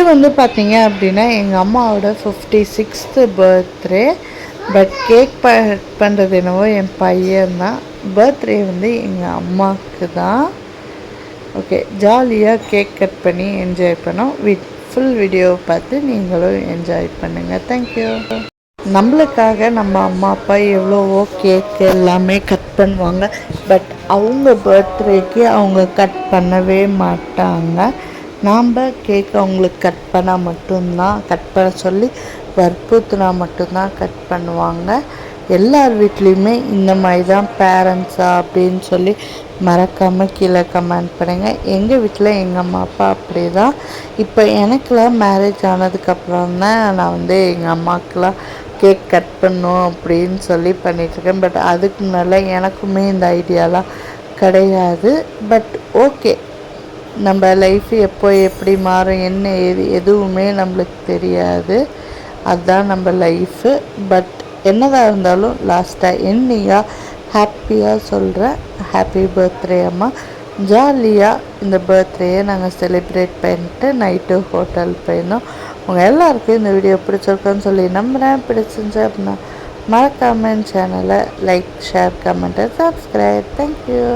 இது வந்து பார்த்தீங்க அப்படின்னா எங்கள் அம்மாவோட 56th பர்த்டே. பட் கேக் பண்ணுறது என்னவோ என் பையன்தான். பர்த்டே வந்து எங்கள் அம்மாவுக்கு தான். ஓகே, ஜாலியாக கேக் கட் பண்ணி என்ஜாய் பண்ணோம். ஃபுல் வீடியோவை பார்த்து நீங்களும் என்ஜாய் பண்ணுங்கள். தேங்க்யூ. நம்மளுக்காக நம்ம அம்மா அப்பா எவ்வளவோ கேக்கு எல்லாமே கட் பண்ணுவாங்க. பட் அவங்க பர்த்டேக்கு அவங்க கட் பண்ணவே மாட்டாங்க. நாம் கேக் அவங்களுக்கு கட் பண்ணால் மட்டும்தான், கட் பண்ண சொல்லி வற்புறுத்தினா மட்டும்தான் கட் பண்ணுவாங்க. எல்லார் வீட்லேயுமே இந்த மாதிரி தான் பேரண்ட்ஸா அப்படின்னு சொல்லி மறக்காமல் கீழே கமெண்ட் பண்ணுங்கள். எங்கள் வீட்டில் எங்கள் அம்மா அப்பா அப்படி தான். இப்போ எனக்கெலாம் மேரேஜ் ஆனதுக்கப்புறம் தான் நான் வந்து எங்கள் அம்மாக்கெலாம் கேக் கட் பண்ணணும் அப்படின்னு சொல்லி பண்ணிகிட்ருக்கேன். பட் அதுக்கு முன்னால் எனக்குமே இந்த ஐடியாலாம் கிடையாது. பட் ஓகே, நம்ம லைஃப் எப்போ எப்படி மாறும் என்ன எதுவுமே நம்மளுக்கு தெரியாது. அதுதான் நம்ம லைஃபு. பட் என்னதான் இருந்தாலும் லாஸ்ட்டாக என்னையாக ஹாப்பியாக சொல்கிறேன், ஹாப்பி பர்த்டே அம்மா. ஜாலியாக இந்த பர்த்டேயை நாங்கள் செலிப்ரேட் பண்ணிட்டு நைட்டு ஹோட்டல் போயிருந்தோம். உங்கள் எல்லாருக்கும் இந்த வீடியோ பிடிச்சிருக்குன்னு சொல்லி நம்புகிறேன். பிடிச்சிருந்துச்சு அப்படின்னா மறக்காமல் சேனலை like, share, comment, subscribe. Thank you.